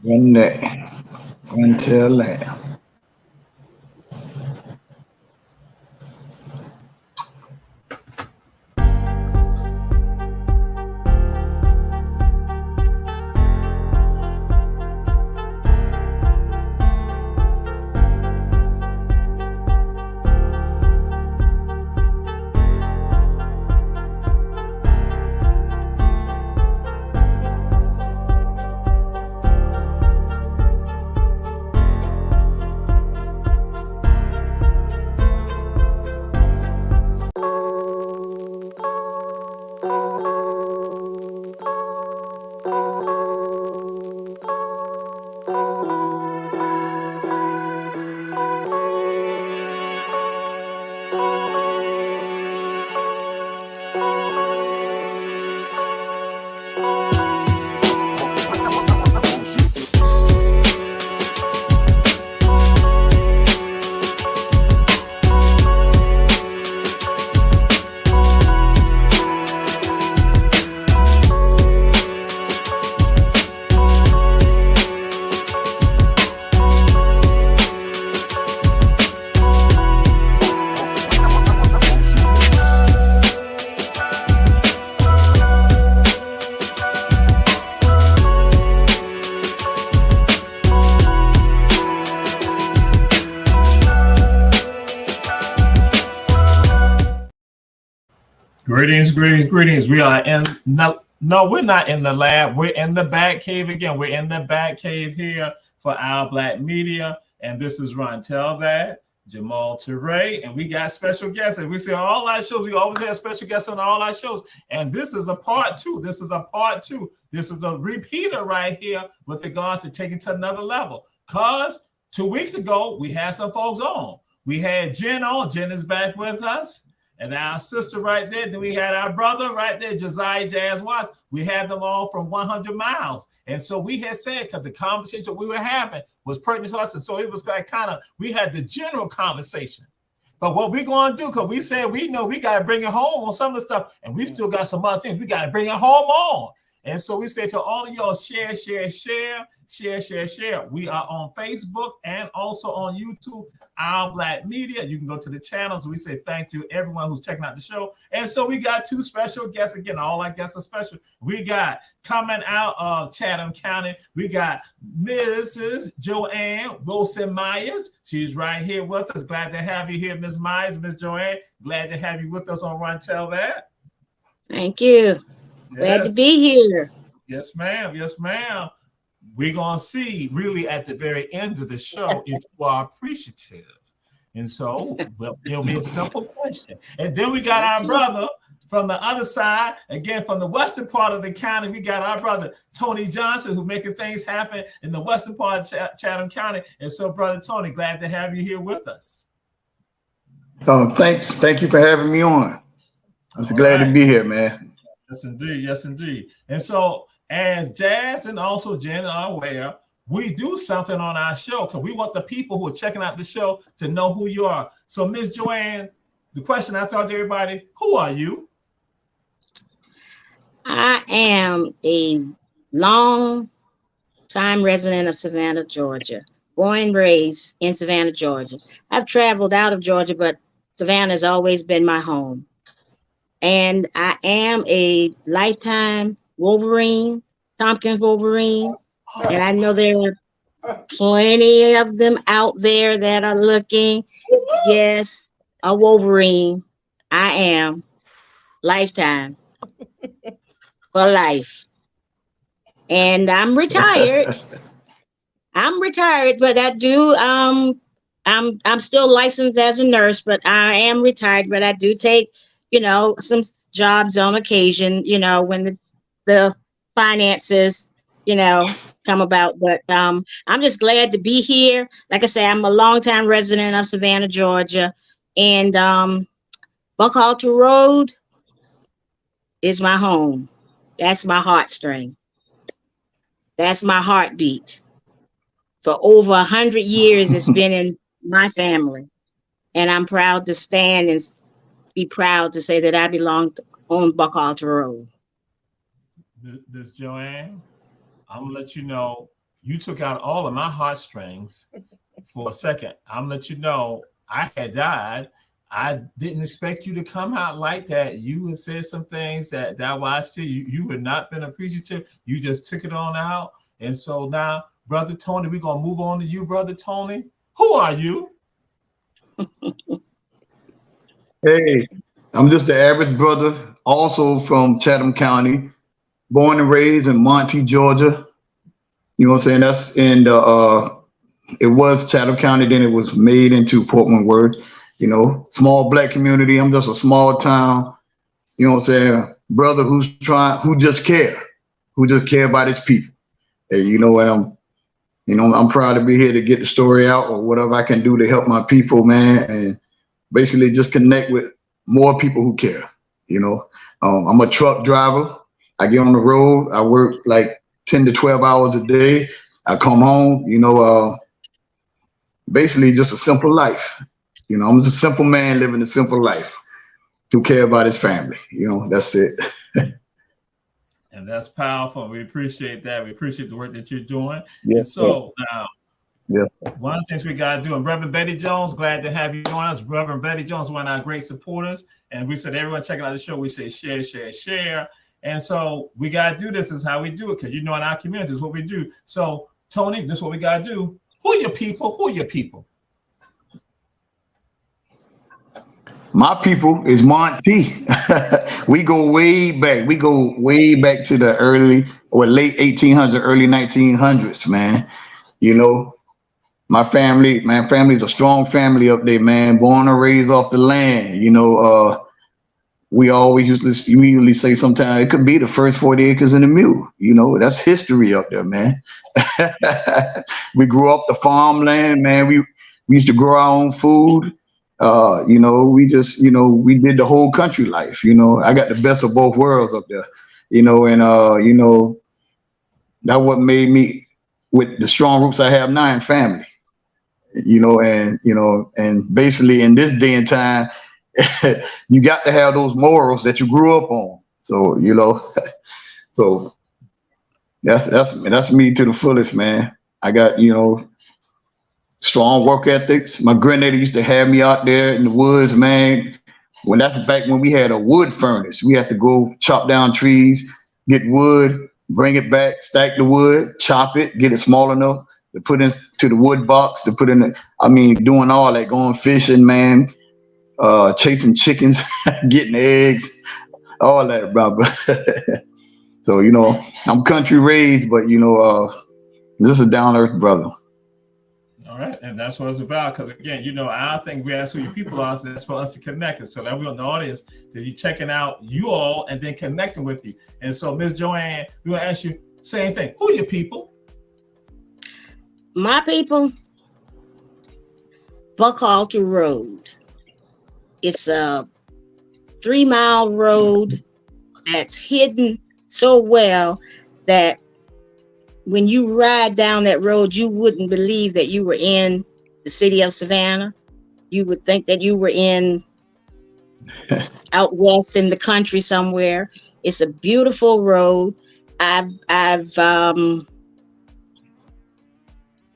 One day until that. Greetings. We are in no, we're not in the lab. We're in the Bat Cave again. We're in the Bat Cave here for Our Black Media, and this is Ron Tell That, Jamal Teray, and we got special guests. And we see all our shows. We always have special guests on all our shows, and this is a part two. This is a repeater right here with regards to taking to another level. Cause 2 weeks ago we had some folks on. We had Jen on. Jen is back with us. And our sister right there, then we had our brother right there, Josiah Jazz Watts. We had them all from 100 miles. And so we had said, because the conversation we were having was pertinent to us. And so it was like we had the general conversation. But what we're going to do, because we said we know we got to bring it home on some of the stuff. And we still got some other things we got to bring it home on. And so we said to all of y'all, share. We are on Facebook and also on YouTube, Our Black Media. You can go to the channels. We say thank you everyone who's checking out the show. And so we got two special guests. Again, all our guests are special. We got coming out of Chatham County. We got Mrs. Joanne Wilson Myers. She's right here with us. Glad to have you here, Ms. Myers. Ms. Joanne, glad to have you with us on Run Tell That. Thank you. Glad to be here. Yes, ma'am. We're going to see really at the very end of the show if you are appreciative. And so it'll be a simple question. And then we got our brother from the other side, again, from the western part of the county. We got our brother, Tony Johnson, who's making things happen in the western part of Chatham County. And so, Brother Tony, glad to have you here with us. So thank you for having me on. I'm so glad to be here, man. Yes, indeed. And so, as Jazz and also Jen are aware, we do something on our show because we want the people who are checking out the show to know who you are. So, Ms. Joanne, the question I thought to everybody, who are you? I am a long-time resident of Savannah, Georgia. Born and raised in Savannah, Georgia. I've traveled out of Georgia, but Savannah has always been my home. And I am a lifetime Wolverine, Tompkins Wolverine. And I know there are plenty of them out there that are looking. Yes, a Wolverine. I am. Lifetime. For life. And I'm retired. But I do I'm still licensed as a nurse, but I am retired, but I do take some jobs on occasion, when the finances, come about. But I'm just glad to be here. Like I say, I'm a longtime resident of Savannah, Georgia. And Buckhalter Road is my home. That's my heartstring. That's my heartbeat. For over 100 years, it's been in my family. And I'm proud to stand and be proud to say that I belong on Buckhalter Road. Miss Joanne, I'm gonna let you know you took out all of my heartstrings for a second. I'm gonna let you know I had died. I didn't expect you to come out like that. You had said some things that I watched it. You had not been appreciative. You just took it on out. And so now, Brother Tony, we're gonna move on to you, Brother Tony. Who are you? Hey, I'm just the average brother, also from Chatham County, born and raised in Monty, Georgia. You know what I'm saying? That's in the it was Chatham County, then it was made into Portland Worth. You know, small black community. I'm just a small town, you know what I'm saying? Brother who just care about his people. And you know what, I'm proud to be here to get the story out or whatever I can do to help my people, man, and basically just connect with more people who care. You know, I'm a truck driver. I get on the road. I work like 10 to 12 hours a day. I come home, you know, basically just a simple life. You know, I'm just a simple man living a simple life to care about his family. You know, that's it. And that's powerful. We appreciate that. We appreciate the work that you're doing. Yes, and so now, yeah. One of the things we got to do, and Reverend Betty Jones, glad to have you on us. Reverend Betty Jones, one of our great supporters. And we said, everyone checking out the show, we say share, share, share. And so we got to do this. This is how we do it, because you know in our community is what we do. So, Tony, this is what we got to do. Who are your people? Who are your people? My people is Monty. We go way back. We go way back to the late 1800s, early 1900s, man. You know, my family is a strong family up there, man. Born and raised off the land. You know, we always usually say sometimes it could be the first 40 acres and a mule. You know, that's history up there, man. We grew up the farmland, man. We used to grow our own food. You know, we did the whole country life. You know, I got the best of both worlds up there, you know, and, you know, that what made me with the strong roots I have now in family, you know, and basically in this day and time, you got to have those morals that you grew up on. So, you know, so that's me to the fullest, man. I got, you know, strong work ethics. My granddaddy used to have me out there in the woods, man. That's back when we had a wood furnace. We had to go chop down trees, get wood, bring it back, stack the wood, chop it, get it small enough to put into the wood box, to put in doing all that, going fishing, man, chasing chickens, getting eggs, all that, brother. So, you know, I'm country raised, but, you know, just a down-to-earth brother. All right, and that's what it's about. Because again, you know, I think we ask who your people are, so that's for us to connect. And so that we're on the audience to be checking out you all and then connecting with you. And so, Ms. Joanne, we want to ask you same thing. Who are your people? My people, Buckhalter Road. It's a 3-mile road that's hidden so well that when you ride down that road, you wouldn't believe that you were in the city of Savannah. You would think that you were out west in the country somewhere. It's a beautiful road. I've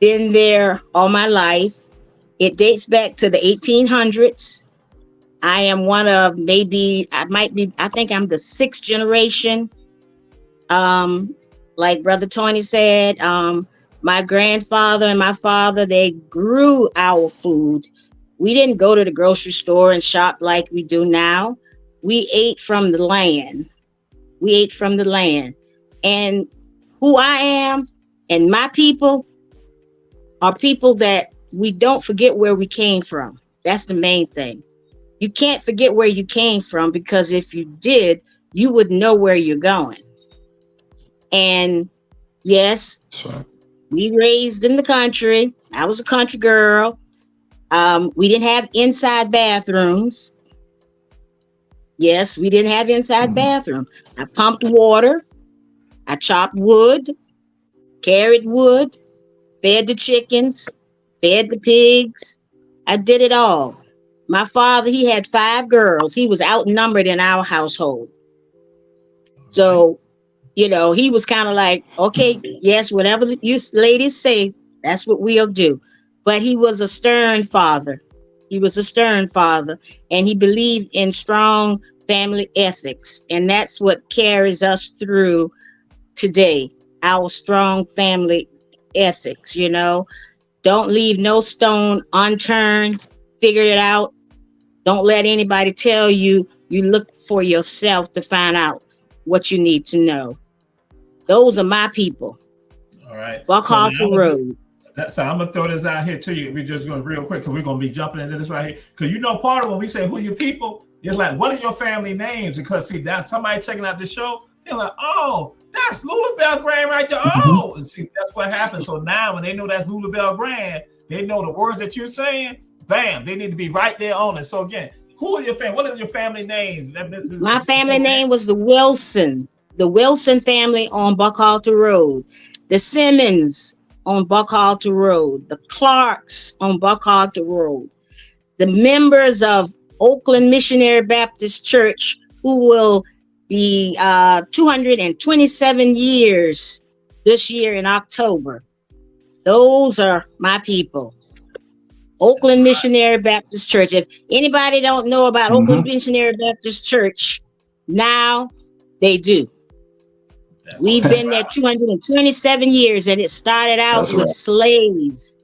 been there all my life. It dates back to the 1800s. I am one of I think I'm the 6th generation. Like Brother Tony said, my grandfather and my father, they grew our food. We didn't go to the grocery store and shop like we do now. We ate from the land. And who I am and my people are people that we don't forget where we came from. That's the main thing. You can't forget where you came from, because if you did, you would know where you're going. And yes, Right. We raised in the country. I was a country girl. We didn't have inside bathrooms. Yes, we didn't have inside bathrooms. I pumped water. I chopped wood, carried wood, fed the chickens, fed the pigs. I did it all. My father, he had 5 girls. He was outnumbered in our household. So, he was kind of like, okay, yes, whatever you ladies say, that's what we'll do. But he was a stern father. He was a stern father, and he believed in strong family ethics. And that's what carries us through today, our strong family ethics. Don't leave no stone unturned. Figure it out. Don't let anybody tell you. You look for yourself to find out what you need to know. Those are my people. All right. Buckhalter Road. So I'm gonna throw this out here to you. We're just going real quick because we're gonna be jumping into this right here. Because part of when we say who your people, it's like, what are your family names? Because see, that somebody checking out the show, they're like, oh, that's Lula Bell Grand right there. Oh, and see, that's what happens. So now when they know that's Lula Bell Grand, they know the words that you're saying. Bam, they need to be right there on it. So again, who are your family? What is your family names? My family name was the Wilson family on Buckhalter Road, the Simmons on Buckhalter Road, the Clarks on Buckhalter Road, the members of Oakland Missionary Baptist Church, who will be 227 years this year in October. Those are my people. Oakland Missionary Baptist Church. If anybody don't know about Oakland Missionary Baptist Church, now they do. We've been there 227 years, and it started out with slaves.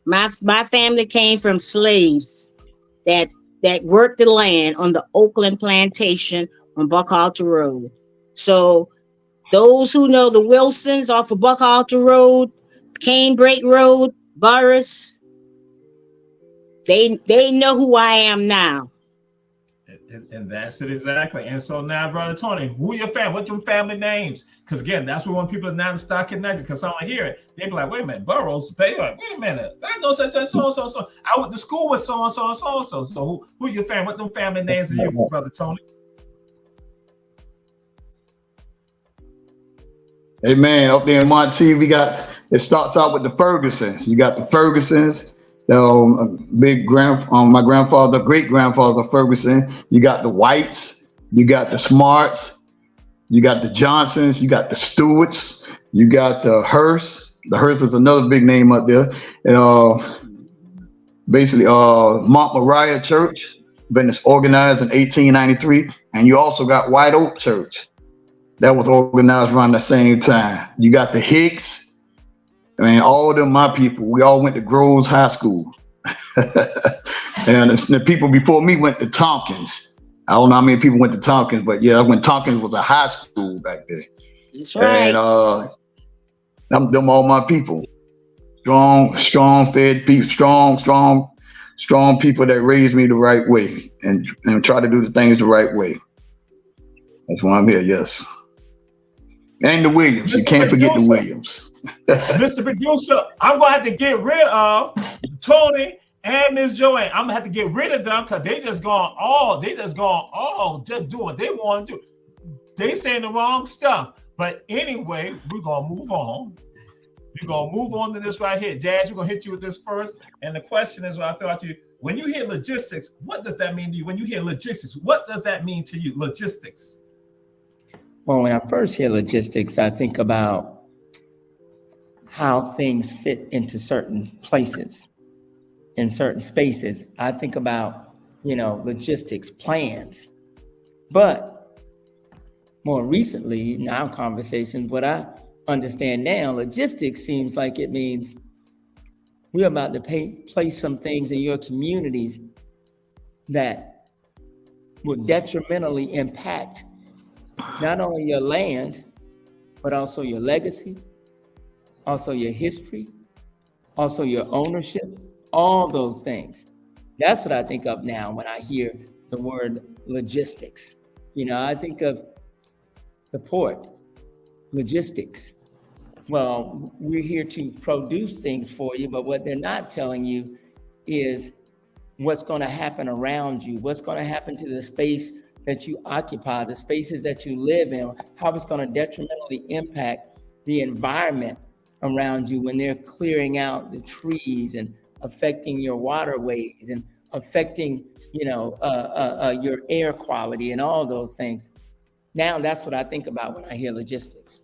My family came from slaves that worked the land on the Oakland plantation on Buckhalter Road. So those who know the Wilsons off of Buckhalter Road, Canebrake Road, Burris, they know who I am now. And that's it exactly. And so now, Brother Tony, who your family? What's your family names? Because again, that's what when people now start connected. Because someone hear it, they be like, "Wait a minute, Burroughs." They be like, "Wait a minute, I know such and so and so so." I went to school with so and so and so and so. So who your family? What them family names are you, Brother Tony? Hey man, up there in Monty, it starts out with the Fergusons. You got the Fergusons. My grandfather, great grandfather Ferguson. You got the Whites, you got the Smarts, you got the Johnsons, you got the Stewarts, you got the Hearst. The Hearst is another big name up there. And basically Mount Moriah Church, been organized in 1893. And you also got White Oak Church. That was organized around the same time. You got the Hicks. I mean, all of them, my people. We all went to Groves High School. And the people before me went to Tompkins. I don't know how many people went to Tompkins, but yeah, when Tompkins was a high school back then. That's right. And them all my people. Strong fed people, strong people that raised me the right way and try to do the things the right way. That's why I'm here, yes. And the Williams. You can't forget the Williams. Mr. Producer, I'm gonna have to get rid of Tony and Miss Joanne. I'm gonna have to get rid of them because they just gone just do what they want to do. They saying the wrong stuff. But anyway, we're gonna move on. We're gonna move on to this right here. Jazz, we're gonna hit you with this first. And the question is what I thought to you. When you hear logistics, what does that mean to you? When you hear logistics, what does that mean to you? Logistics. Well, when I first hear logistics, I think about how things fit into certain places, in certain spaces. I think about, logistics plans. But more recently, in our conversations, what I understand now, logistics seems like it means we're about to place some things in your communities that will detrimentally impact not only your land, but also your legacy, also your history, also your ownership, all those things. That's what I think of now when I hear the word logistics. I think of the port, logistics. Well, we're here to produce things for you, but what they're not telling you is what's going to happen around you, what's going to happen to the space that you occupy, the spaces that you live in, how it's going to detrimentally impact the environment around you when they're clearing out the trees and affecting your waterways and affecting, your air quality and all those things. Now that's what I think about when I hear logistics.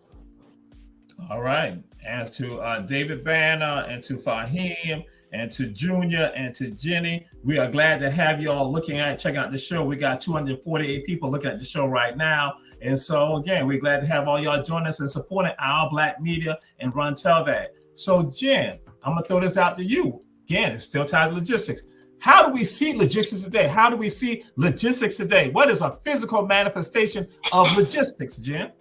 All right. As to David Banner and to Fahim and to Junior and to Jenny, we are glad to have you all checking out the show. We got 248 people looking at the show right now. And so again, we're glad to have all y'all join us and supporting Our Black Media and Run Tell That. So Jen, I'm gonna throw this out to you. Again, it's still tied to logistics. How do we see logistics today? How do we see logistics today? What is a physical manifestation of logistics, Jen?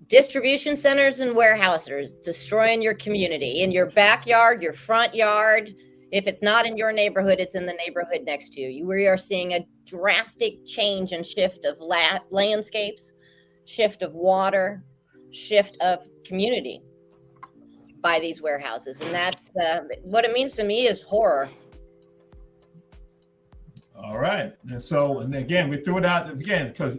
Distribution centers and warehouses destroying your community, in your backyard, your front yard. If it's not in your neighborhood, it's in the neighborhood next to you. We are seeing a drastic change and shift of landscapes, shift of water, shift of community by these warehouses. And that's what it means to me is horror. All right. And again, we threw it out again because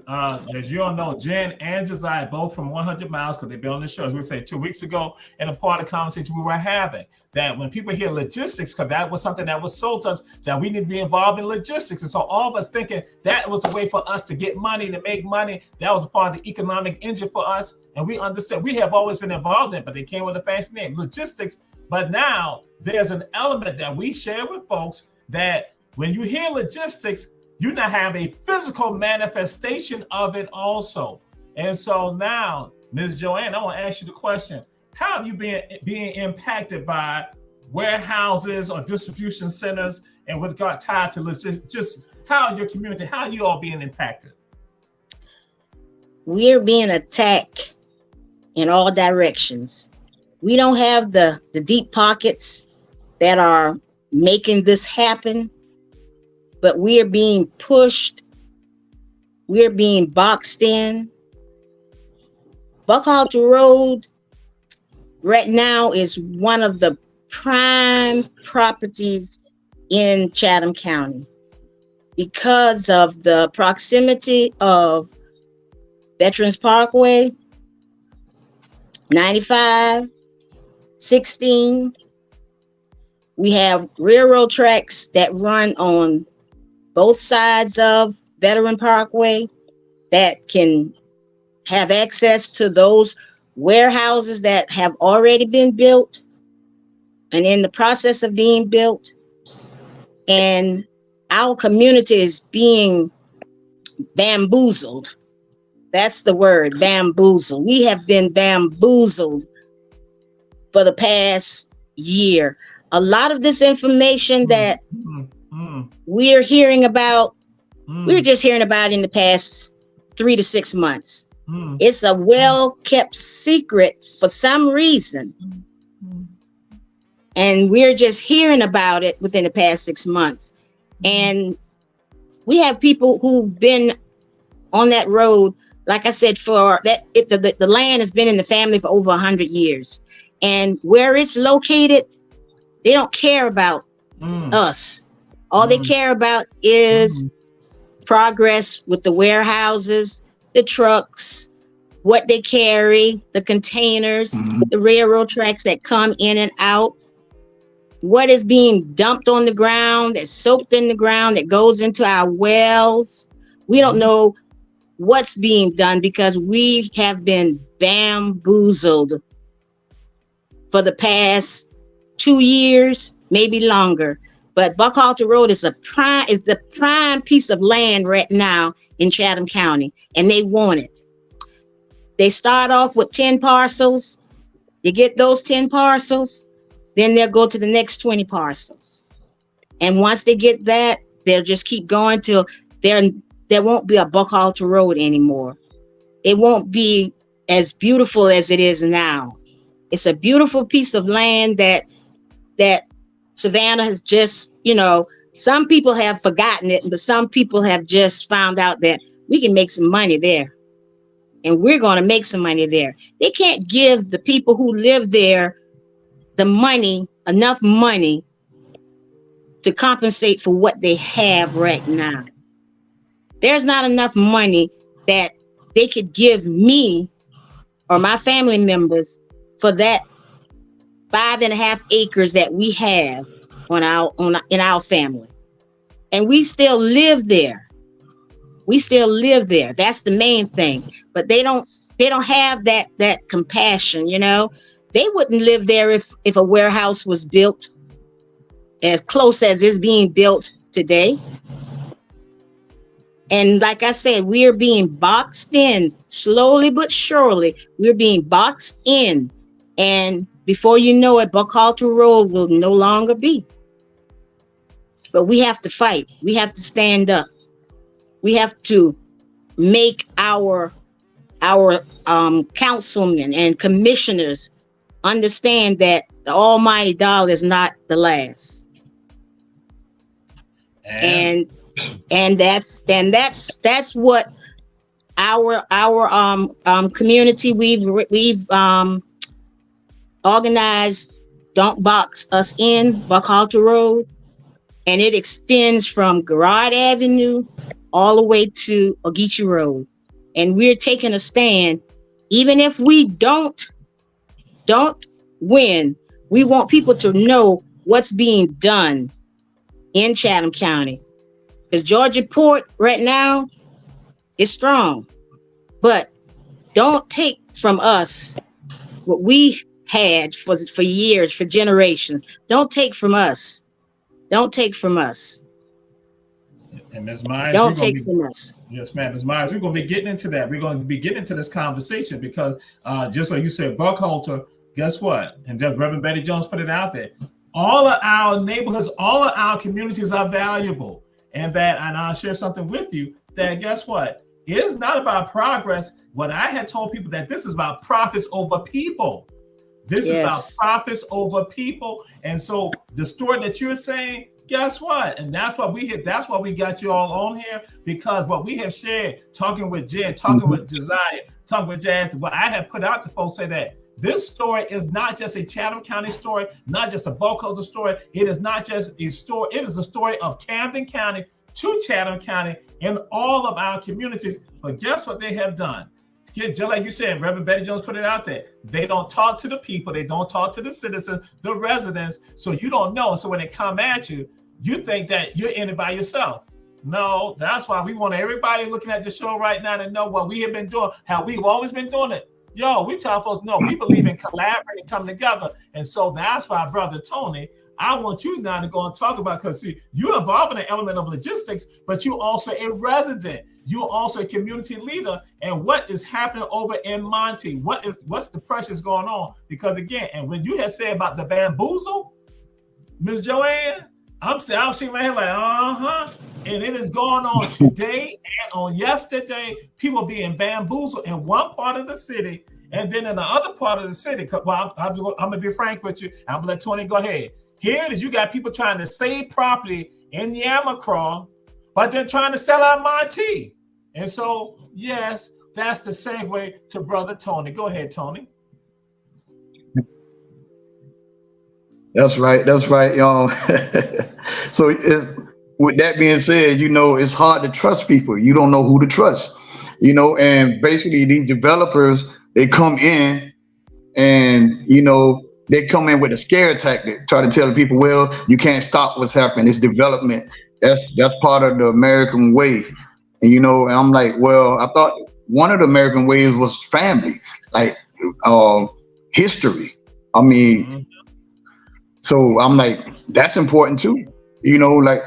as you all know, Jen and Josiah, both from 100 Miles, because they've been on the show, as we say 2 weeks ago, and a part of the conversation we were having, that when people hear logistics, because that was something that was sold to us, that we need to be involved in logistics. And so all of us thinking that was a way for us to get money, to make money. That was a part of the economic engine for us. And we understand we have always been involved in it, but they came with a fancy name, logistics. But now there's an element that we share with folks that when you hear logistics, you now have a physical manifestation of it also. And so now, Ms. Joanne, I want to ask you the question. How have you been being impacted by warehouses or distribution centers and what got tied to logistics? How your community, how are you all being impacted? We're being attacked in all directions. We don't have the deep pockets that are making this happen. But we're being pushed. We're being boxed in. Buckhalter Road right now is one of the prime properties in Chatham County because of the proximity of Veterans Parkway, 95, 16. We have railroad tracks that run on both sides of Veteran Parkway that can have access to those warehouses that have already been built and in the process of being built. And our community is being bamboozled. That's the word, bamboozled. We have been bamboozled for the past year. A lot of this information that we're hearing about, we're just hearing about in the past 3 to 6 months. It's a well-kept secret for some reason. And we're just hearing about it within the past 6 months. And we have people who've been on that road, like I said, for that, the land has been in the family for over 100 years. And where it's located, they don't care about us. All they care about is progress with the warehouses, the trucks, what they carry, the containers, the railroad tracks that come in and out, what is being dumped on the ground, that's soaked in the ground, that goes into our wells. We don't know what's being done because we have been bamboozled for the past 2 years, maybe longer. But Buckhalter Road is the prime piece of land right now in Chatham County, and they want it. They start off with 10 parcels. You get those 10 parcels, then they'll go to the next 20 parcels. And once they get that, they'll just keep going till there won't be a Buckhalter Road anymore. It won't be as beautiful as it is now. It's a beautiful piece of land that Savannah has just, some people have forgotten it, but some people have just found out that we can make some money there. And we're going to make some money there. They can't give the people who live there the money, enough money to compensate for what they have right now. There's not enough money that they could give me or my family members for that 5.5 acres that we have in our family, and we still live there. We still live there. That's the main thing. But they don't have that compassion, you know. They wouldn't live there if a warehouse was built as close as it's being built today. And like I said, we are being boxed in slowly but surely. We're being boxed in, and before you know it, Buckhalter Road will no longer be. But we have to fight. We have to stand up. We have to make our councilmen and commissioners understand that the almighty dollar is not the last. And that's what our community we've organized. Don't Box Us In, Buckhalter Road, and it extends from Garrard Avenue all the way to Ogeechee Road. And we're taking a stand. Even if we don't win, we want people to know what's being done in Chatham County. Because Georgia Port right now is strong. But don't take from us what we had for years, for generations. Don't take from us. Don't take from us. And Ms. Myers, don't take from us. Yes, ma'am. Ms. Myers, we're going to be getting into that. We're going to be getting into this conversation because just like you said, Buckhalter, guess what? And just Reverend Betty Jones put it out there. All of our neighborhoods, all of our communities are valuable. And I'll share something with you that guess what? It is not about progress. What I had told people that this is about profits over people. This is about profits over people. And so the story that you're saying, guess what? And that's why we got you all on here, because what we have shared, talking with Jen, talking with Josiah, talking with Jazz, what I have put out to folks say that this story is not just a Chatham County story, not just a Buckhalter story. It is not just a story. It is a story of Camden County to Chatham County and all of our communities. But guess what they have done? Just like you said, Reverend Betty Jones put it out there. They don't talk to the people. They don't talk to the citizens, the residents. So you don't know. So when they come at you, you think that you're in it by yourself. No, that's why we want everybody looking at the show right now to know what we have been doing, how we've always been doing it. Yo, we tell folks, no, we believe in collaborating and coming together. And so that's why, Brother Tony, I want you now to go and talk about, because see, you're involved in an element of logistics, but you're also a resident. You're also a community leader. And what is happening over in Monty? What's the pressures going on? Because again, and when you had said about the bamboozle, Ms. Joanne, I'm seeing my head like, and it is going on today and on yesterday. People being bamboozled in one part of the city, and then in the other part of the city. Well, I'm gonna be frank with you. I'm gonna let Tony go ahead. Here it is. You got people trying to save property in Yamacraw, but they're trying to sell out Monty. And so, yes, that's the segue to Brother Tony. Go ahead, Tony. That's right, y'all. So with that being said, you know, it's hard to trust people. You don't know who to trust, you know, and basically these developers, they come in and, you know, they come in with a scare tactic, try to tell the people, well, you can't stop what's happening. It's development. That's part of the American way. And, you know, and I'm like, well, I thought one of the American ways was family, like history. I mean, so I'm like, that's important too. You know, like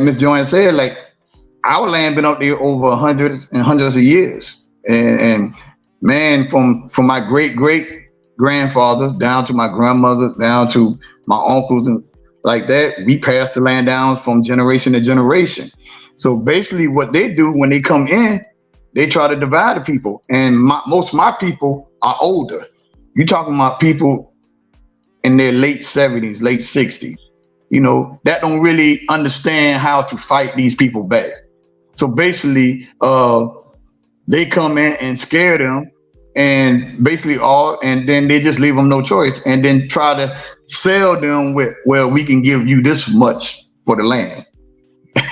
Ms. Joanne said, like our land been up there over hundreds and hundreds of years. And man, from my great grandfathers down to my grandmother, down to my uncles and like that, we passed the land down from generation to generation. So basically what they do when they come in, they try to divide the people. And most of my people are older. You're talking about people in their late 70s, late 60s, you know, that don't really understand how to fight these people back. So basically, they come in and scare them and basically and then they just leave them no choice and then try to sell them with, well, we can give you this much for the land.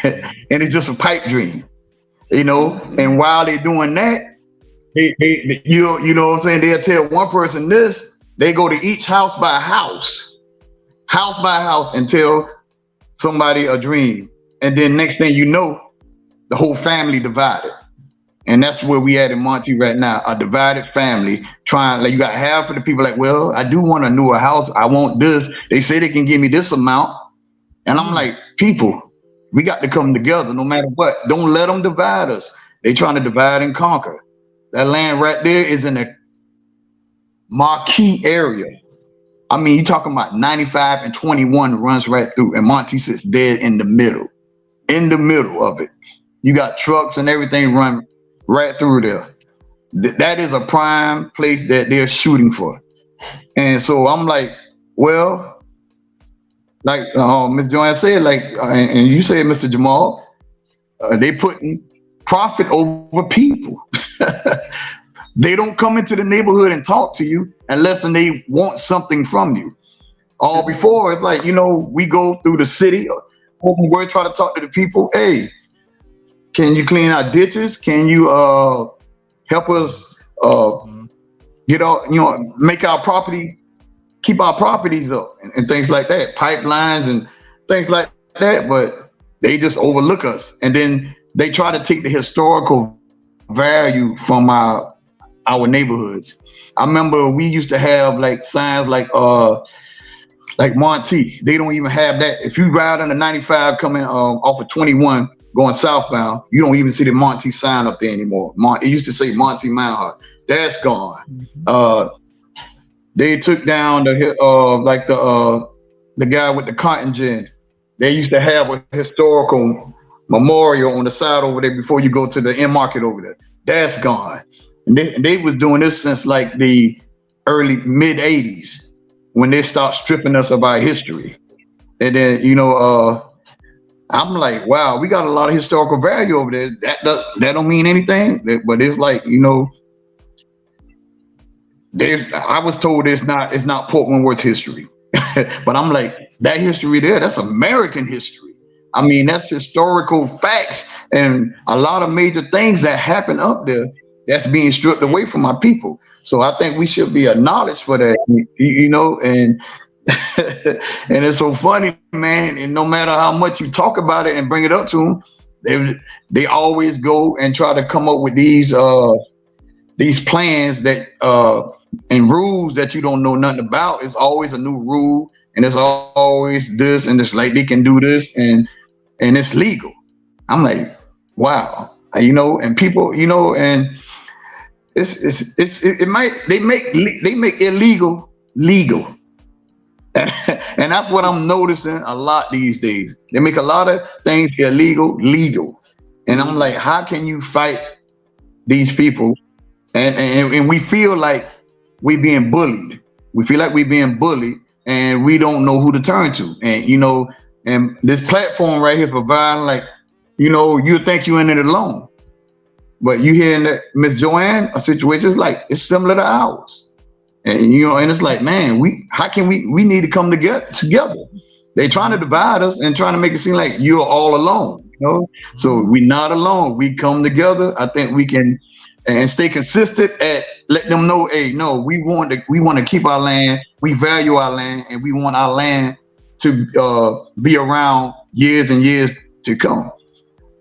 And it's just a pipe dream, you know, and while they're doing that, you know what I'm saying? They'll tell one person this, They go to each house by house by house, and tell somebody a dream. And then next thing you know, the whole family divided. And that's where we at in Monty right now, a divided family. Trying, like, you got half of the people like, well, I do want a newer house. I want this. They say they can give me this amount. And I'm like, people, we got to come together no matter what. Don't let them divide us. They trying to divide and conquer. That land right there is in a marquee area. I mean, you talking about 95 and 21 runs right through, and Monty sits dead in the middle of it. You got trucks and everything run right through there. That is a prime place that they're shooting for. And so I'm like, well, like Ms. Joanne said, like, and you said, Mr. Jamal, they putting profit over people. They don't come into the neighborhood and talk to you unless they want something from you. All before, it's like, you know, we go through the city, open word, try to talk to the people. Hey, can you clean our ditches? Can you help us get out, you know, make our property, keep our properties up and things like that, pipelines and things like that. But they just overlook us, and then they try to take the historical value from our neighborhoods. I remember we used to have like signs like Monty. They don't even have that. If you ride on the 95 coming off of 21 going southbound, you don't even see the Monty sign up there anymore. It used to say Monty Manhart. That's gone. They took down the guy with the cotton gin. They used to have a historical memorial on the side over there before you go to the end market over there. That's gone. And they was doing this since like the early mid 80s when they start stripping us of our history. And then, you know, I'm like, wow, we got a lot of historical value over there. That don't mean anything, but it's like, you know, I was told it's not Portland Worth history. But I'm like, that history there, that's American history. I mean, that's historical facts and a lot of major things that happen up there that's being stripped away from our people. So I think we should be acknowledged for that, you know, and and it's so funny, man. And no matter how much you talk about it and bring it up to them, they always go and try to come up with these plans that and rules that you don't know nothing about. It's always a new rule, and it's always this, and it's like they can do this, and it's legal. I'm like, wow, you know, and people, you know, and they make illegal legal. And that's what I'm noticing a lot these days. They make a lot of things illegal legal. And I'm like, how can you fight these people? And we feel like we're being bullied. We feel like we're being bullied, and we don't know who to turn to. And, you know, and this platform right here is providing, like, you know, you think you're in it alone. But you hearing that, Miss Joanne, a situation is like, it's similar to ours. And, you know, and it's like, man, we need to come together. They're trying to divide us and trying to make it seem like you're all alone, you know? So we're not alone. We come together. I think we can and stay consistent at let them know, hey, no, we want to keep our land. We value our land, and we want our land to be around years and years to come,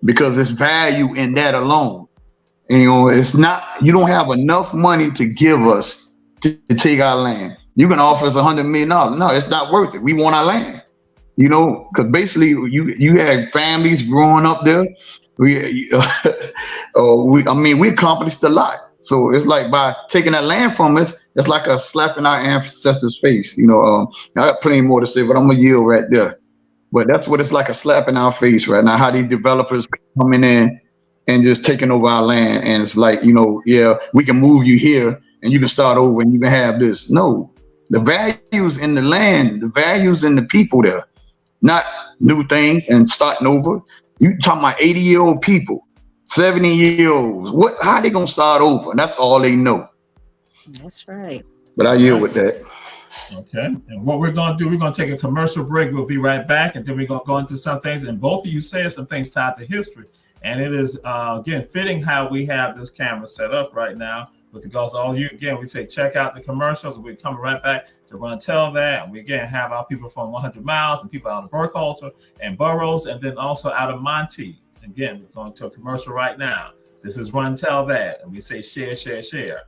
because there's value in that alone. And, you know, it's not, you don't have enough money to give us to take our land. You can offer us $100 million. No, it's not worth it. We want our land, you know, because basically you had families growing up there. We accomplished a lot. So it's like by taking that land from us, it's like a slap in our ancestors' face. You know, I got plenty more to say, but I'm gonna yield right there. But that's what it's like, a slap in our face right now. How these developers coming in and just taking over our land, and it's like, you know, yeah, we can move you here and you can start over and you can have this. No, the values in the land, the values in the people there, not new things and starting over. You talking about 80-year-old people, 70-year-olds. How are they gonna start over? And that's all they know. That's right. But I yield with that. Okay. And what we're gonna do, we're gonna take a commercial break. We'll be right back, and then we're gonna go into some things. And both of you said some things tied to history. And it is again fitting how we have this camera set up right now. with regards to all you. Again, we say check out the commercials. We're coming right back to Run Tell That. And we again have our people from 100 Miles and people out of Burkhalter and Burroughs, and then also out of Monteith. Again, we're going to a commercial right now. This is Run Tell That, and we say share, share, share.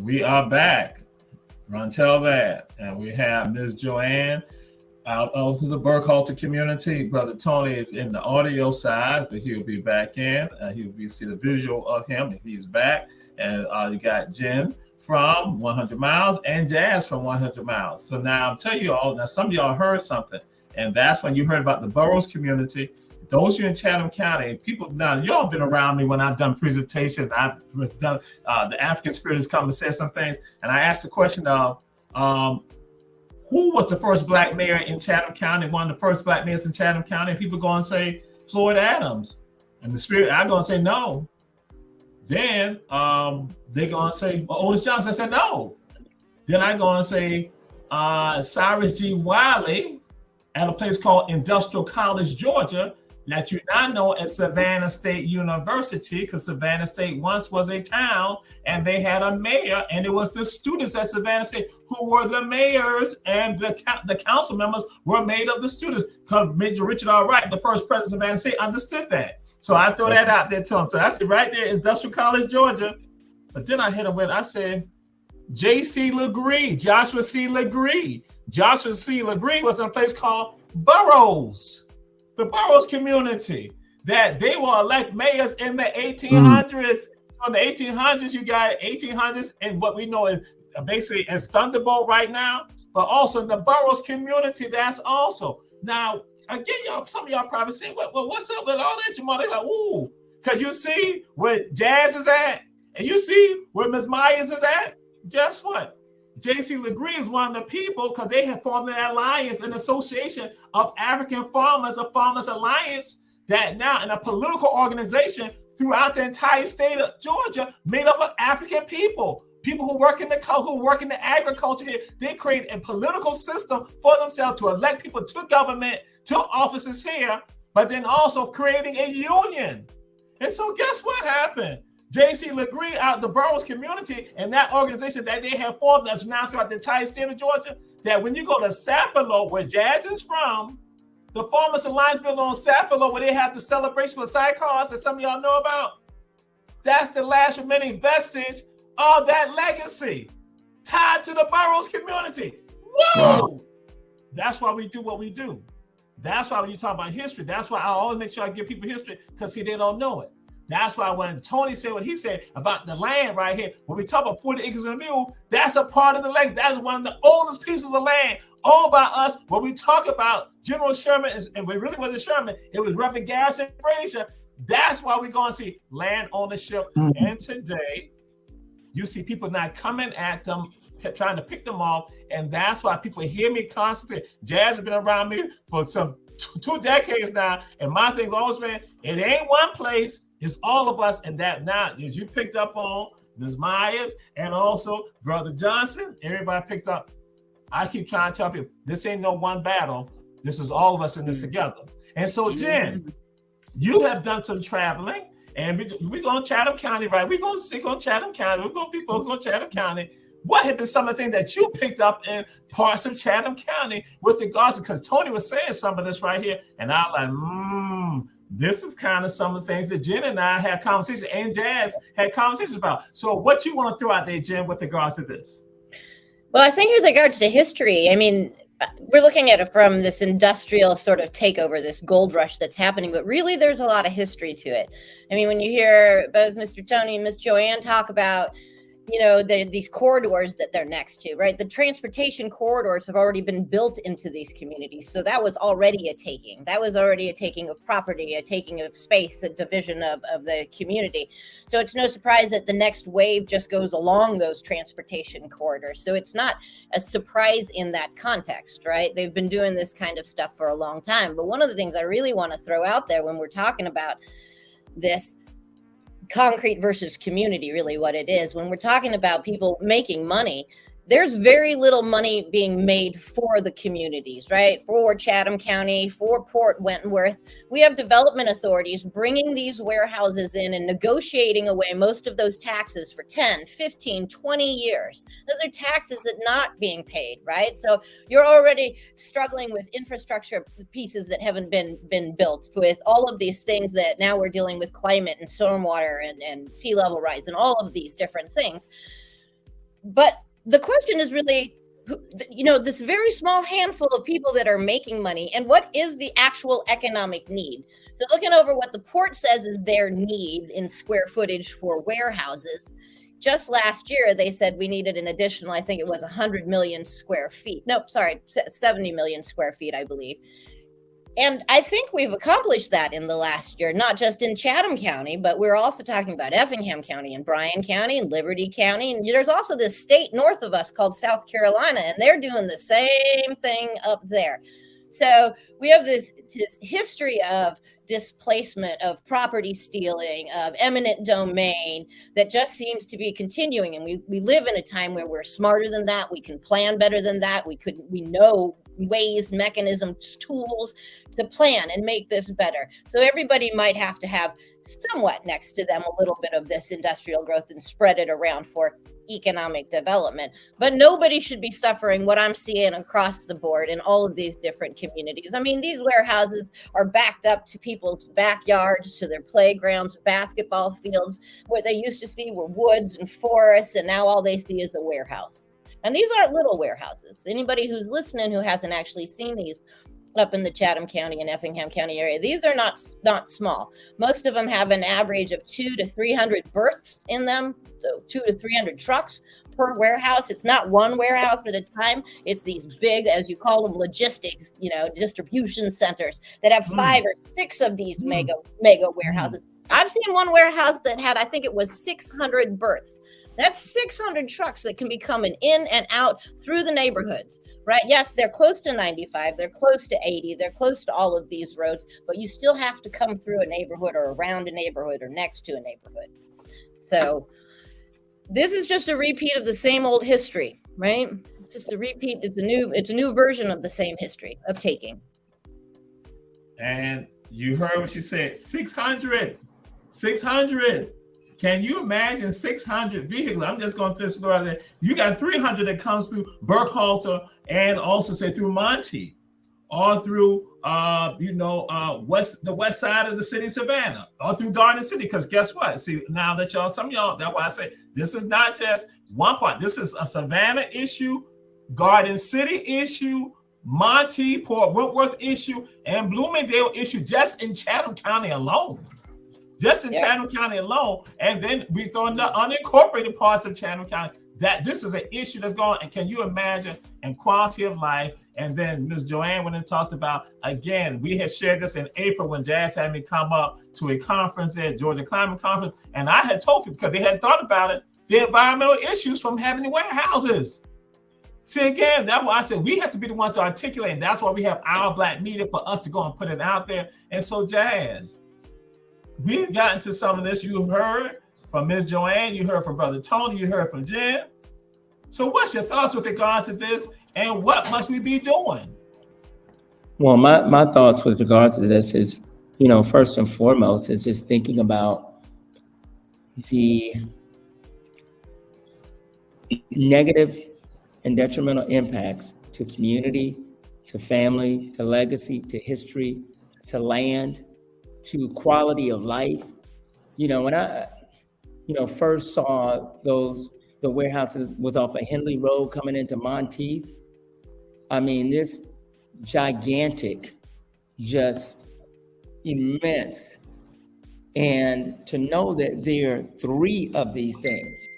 We are back. Run Tell That. And we have Ms. Joanne out of the Burkhalter community. Brother Tony is in the audio side, but he'll be back in. He'll be see the visual of him if he's back. And you got Jen from 100 Miles and Jazz from 100 Miles. So now I'm telling you all, now some of y'all heard something, and that's when you heard about the Burroughs community. Those you in Chatham County, people, now y'all been around me when I've done presentations. I've done the African Spirit has come and said some things, and I asked the question of who was the first black mayor in Chatham County, one of the first black mayors in Chatham County, and people going to say Floyd Adams, and the Spirit, I'm going to say no. Then they're going to say, well, Otis Johnson. I said no. Then I'm going to say Cyrus G. Wiley at a place called Industrial College, Georgia, that you now know as Savannah State University, because Savannah State once was a town and they had a mayor, and it was the students at Savannah State who were the mayors, and the council members were made of the students. Because Major Richard R. Wright, the first president of Savannah State, understood that. So I throw that out there to him. So that's it right there, Industrial College, Georgia. But then I hit him with, I said, J.C. Legree, Joshua C. Legree. Joshua C. Legree was in a place called Burroughs, the Burroughs community, that they will elect mayors in the 1800s. So in the 1800s, you got 1800s, and what we know is basically as Thunderbolt right now, but also in the Burroughs community, that's also. Now, again, y'all, some of y'all probably saying, well, what's up with all that, Jamal? They're like, ooh, because you see where Jazz is at, and you see where Ms. Myers is at. Guess what? J.C. Legree is one of the people, because they have formed an alliance, an association of African farmers, a farmers alliance, that now in a political organization throughout the entire state of Georgia, made up of African people who work in the agriculture here. They create a political system for themselves to elect people to government, to offices here, but then also creating a union. And so guess what happened? J.C. Legree out the Burroughs community and that organization that they have formed that's now throughout the entire state of Georgia, that when you go to Sapelo, where Jazz is from, the Farmers Alliance building on Sapelo, where they have the celebration for sidecars that some of y'all know about, that's the last remaining vestige of that legacy tied to the Burroughs community. Whoa! Wow. That's why we do what we do. That's why when you talk about history, that's why I always make sure I give people history, because see, they don't know it. That's why when Tony said what he said about the land right here, when we talk about 40 acres and a mule, that's a part of the legacy. That is one of the oldest pieces of land owned by us. When we talk about General Sherman, and it really wasn't Sherman, it was Reverend Garrison Frazier. That's why we're going to see land ownership. And today, you see people not coming at them, trying to pick them off. And that's why people hear me constantly. Jazz has been around me for some 2 decades now. And my thing's always been, it ain't one place, it's all of us. And that now, as you picked up on Ms. Myers and also Brother Johnson, everybody picked up. I keep trying to tell people, this ain't no one battle. This is all of us in this together. And so, Jen, you have done some traveling, and we're going to Chatham County, right? We're going to stick on Chatham County. We're going to be focused on Chatham County. what have been some of the things that you picked up in parts of Chatham County with regards to, because Tony was saying some of this right here, and I was like, this is kind of some of the things that Jen and I had conversations, and Jazz had conversations about. So what you want to throw out there, Jen, with regards to this? Well, I think with regards to history, I mean, we're looking at it from this industrial sort of takeover, this gold rush that's happening, but really there's a lot of history to it. I mean, when you hear both Mr. Tony and Ms. Joanne talk about, you know, these corridors that they're next to, right? The transportation corridors have already been built into these communities. So that was already a taking. That was already a taking of property, a taking of space, a division of the community. So it's no surprise that the next wave just goes along those transportation corridors. So it's not a surprise in that context, right? They've been doing this kind of stuff for a long time. But one of the things I really want to throw out there when we're talking about this concrete versus community, really what it is, when we're talking about people making money, there's very little money being made for the communities, right? For Chatham County, for Port Wentworth. We have development authorities bringing these warehouses in and negotiating away most of those taxes for 10, 15, 20 years. Those are taxes that are not being paid, right? So you're already struggling with infrastructure pieces that haven't been built, with all of these things that now we're dealing with climate and stormwater and sea level rise and all of these different things. But the question is really, you know, this very small handful of people that are making money, and what is the actual economic need? So looking over what the port says is their need in square footage for warehouses. Just last year, they said we needed an additional, I think it was 100 million square feet. Nope, sorry, 70 million square feet, I believe. And I think we've accomplished that in the last year, not just in Chatham County, but we're also talking about Effingham County and Bryan County and Liberty County. And there's also this state north of us called South Carolina, and they're doing the same thing up there. So we have this history of displacement, of property stealing, of eminent domain that just seems to be continuing. And we live in a time where we're smarter than that. We can plan better than that. We know ways, mechanisms, tools to plan and make this better. So everybody might have to have somewhat next to them a little bit of this industrial growth and spread it around for economic development. But nobody should be suffering what I'm seeing across the board in all of these different communities. I mean, these warehouses are backed up to people's backyards, to their playgrounds, basketball fields. What they used to see were woods and forests, and now all they see is a warehouse. And these aren't little warehouses. Anybody who's listening who hasn't actually seen these up in the Chatham County and Effingham County area, these are not small. Most of them have an average of 200 to 300 berths in them, so 200 to 300 trucks per warehouse. It's not one warehouse at a time. It's these big, as you call them, logistics, distribution centers that have 5 or 6 of these mega warehouses. I've seen one warehouse that had, I think it was 600 berths. That's 600 trucks that can be coming in and out through the neighborhoods, right? Yes, they're close to 95, they're close to 80, they're close to all of these roads, but you still have to come through a neighborhood or around a neighborhood or next to a neighborhood. So this is just a repeat of the same old history, right? It's just a repeat. It's a new version of the same history of taking. And you heard what she said, 600. Can you imagine 600 vehicles? I'm just going to throw out there. You got 300 that comes through Burkhalter and also say through Monty, or through the west side of the city of Savannah, or through Garden City. Because guess what? See, now that some of y'all, that's why I say this is not just one part. This is a Savannah issue, Garden City issue, Monty, Port Wentworth issue, and Bloomingdale issue, just in Chatham County alone. Chatham County alone, and then we throw in the unincorporated parts of Chatham County. That this is an issue that's going. And can you imagine? And quality of life. And then Ms. Joanne went and talked about, again, we had shared this in April when Jazz had me come up to a conference at Georgia Climate Conference, and I had told people, because they hadn't thought about it, the environmental issues from having the warehouses. See, again, that's why I said we have to be the ones to articulate, and that's why we have Our Black Media for us to go and put it out there. And so, Jazz, we've gotten to some of this. You heard from Ms. Joanne, you heard from Brother Tony, you heard from Jen. So what's your thoughts with regards to this, and what must we be doing? Well, my thoughts with regards to this is, first and foremost, is just thinking about the negative and detrimental impacts to community, to family, to legacy, to history, to land, to quality of life. When I, first saw the warehouses was off of Henley Road coming into Monteith. I mean, this gigantic, just immense. And to know that there are 3 of these things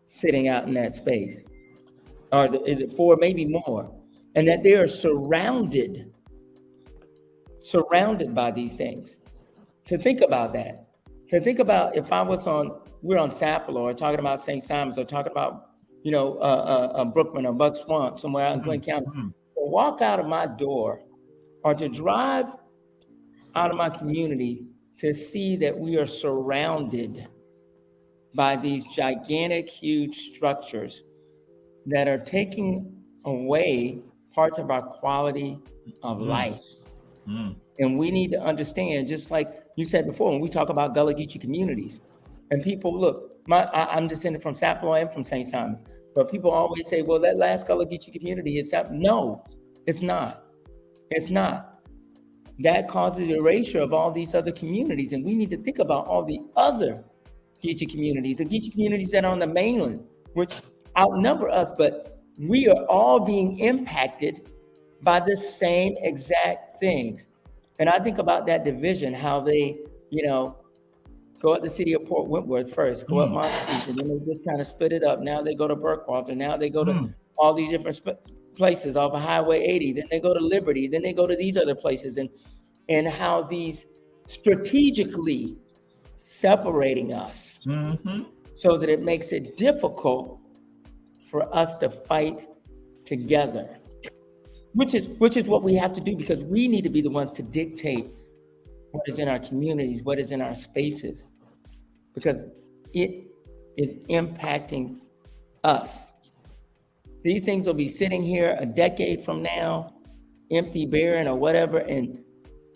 sitting out in that space, or is it 4, maybe more, and that they are surrounded by these things. To think about that, to think about if I was we're on Sapelo or talking about St. Simons or talking about, Brookman or Buck Swamp, somewhere out in Glenn County, to walk out of my door or to drive out of my community to see that we are surrounded by these gigantic, huge structures that are taking away parts of our quality of life. And we need to understand, just like you said before, when we talk about Gullah Geechee communities, and people look, I'm descended from Sapelo and from St. Simons, but people always say, well, that last Gullah Geechee community is Sapelo. No, it's not. It's not. That causes erasure of all these other communities. And we need to think about all the other Geechee communities, the Geechee communities that are on the mainland, which outnumber us, but we are all being impacted by the same exact things. And I think about that division, how they, go at the city of Port Wentworth first, go up Monteith, and then they just kind of split it up. Now they go to Burkwalter, now they go to all these different places off of Highway 80, then they go to Liberty, then they go to these other places, and how these strategically separating us so that it makes it difficult for us to fight together, which is what we have to do, because we need to be the ones to dictate what is in our communities, what is in our spaces, because it is impacting us. These things will be sitting here a decade from now, empty, barren, or whatever, and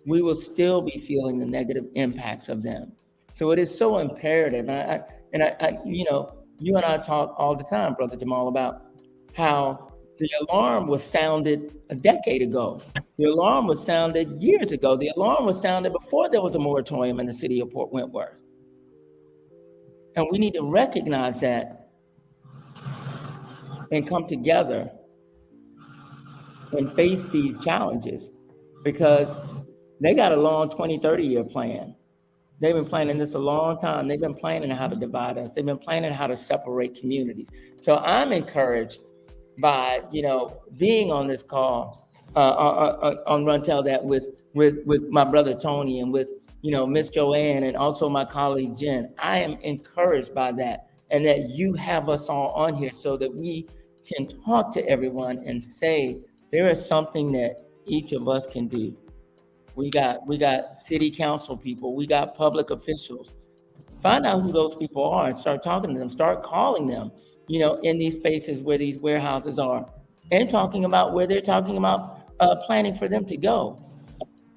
we will still be feeling the negative impacts of them. So it is so imperative. And I you and I talk all the time, Brother Jamal, about how the alarm was sounded a decade ago. The alarm was sounded years ago. The alarm was sounded before there was a moratorium in the city of Port Wentworth. And we need to recognize that and come together and face these challenges, because they got a long 20, 30-year plan. They've been planning this a long time. They've been planning how to divide us. They've been planning how to separate communities. So I'm encouraged by, being on this call on Run Tell That with my brother Tony and with, Miss Joanne and also my colleague Jen. I am encouraged by that, and that you have us all on here so that we can talk to everyone and say there is something that each of us can do. We got city council people, we got public officials. Find out who those people are and start talking to them, start calling them, in these spaces where these warehouses are, and talking about where they're talking about planning for them to go.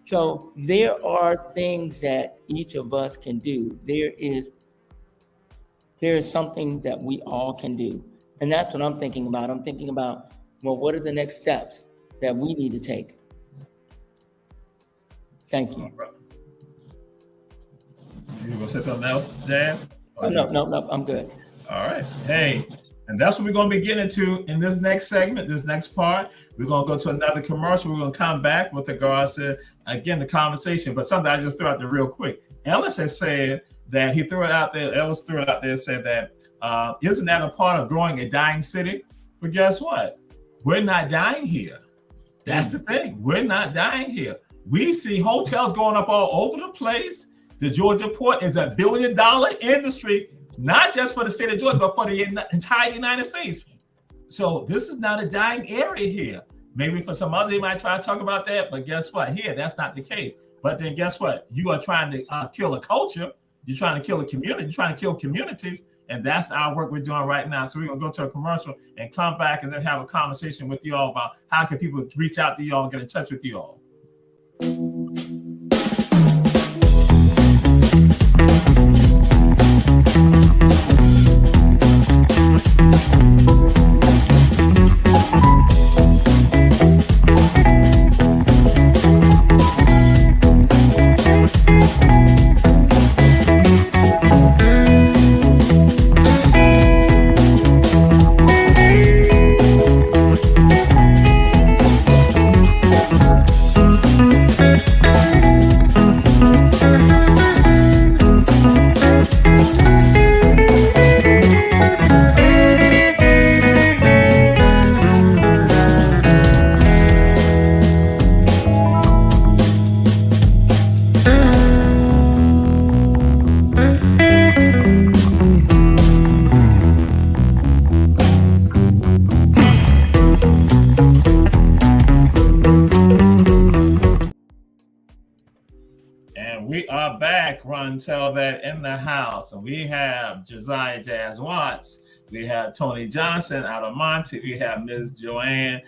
So there are things that each of us can do. There is something that we all can do. And that's what I'm thinking about. I'm thinking about, well, what are the next steps that we need to take? Thank you. You gonna say something else, Jazz? No, I'm good. All right. Hey, and that's what we're going to be getting into in this next segment, this next part. We're going to go to another commercial. We're going to come back with regards to, again, the conversation. But something I just threw out there real quick. Ellis has said that Ellis threw it out there and said that, isn't that a part of growing a dying city? But guess what? We're not dying here. That's the thing. We're not dying here. We see hotels going up all over the place. The Georgia Port is $1 billion industry, not just for the state of Georgia, but for the entire United States. So this is not a dying area here. Maybe for some others, they might try to talk about that, but guess what? Here, that's not the case. But then guess what? You are trying to kill a culture. You're trying to kill a community. You're trying to kill communities. And that's our work we're doing right now. So we're going to go to a commercial and come back and then have a conversation with you all about how can people reach out to you all and get in touch with you all. Run Tell That in the house. And we have Josiah Jazz Watts. We have Tony Johnson out of Monty. We have Ms. Joanne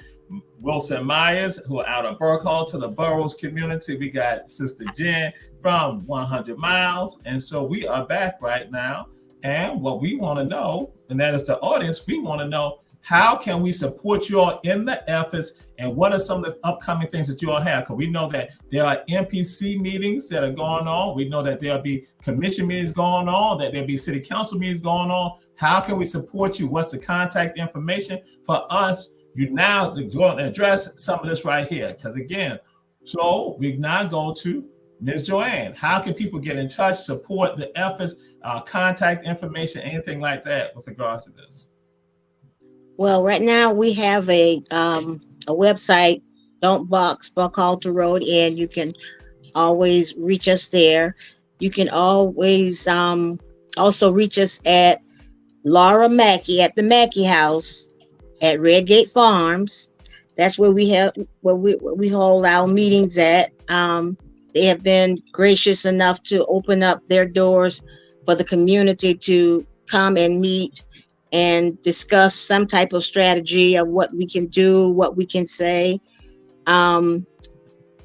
Wilson Myers, who are out of Burkle to the Burroughs community. We got Sister Jen from 100 Miles. And so we are back right now. And what we want to know, and that is the audience, we want to know, how can we support you all in the efforts, and what are some of the upcoming things that you all have? Because we know that there are NPC meetings that are going on. We know that there'll be commission meetings going on, that there'll be city council meetings going on. How can we support you? What's the contact information for us? You now go and address some of this right here. Because again, so we now go to Ms. Joanne. How can people get in touch, support the efforts, contact information, anything like that with regards to this? Well, right now we have a website, Don't Box Buckhalter Road Inn. You can always reach us there. You can always also reach us at Laura Mackey at the Mackey House at Redgate Farms. That's where we hold our meetings at. They have been gracious enough to open up their doors for the community to come and meet and discuss some type of strategy of what we can do, what we can say.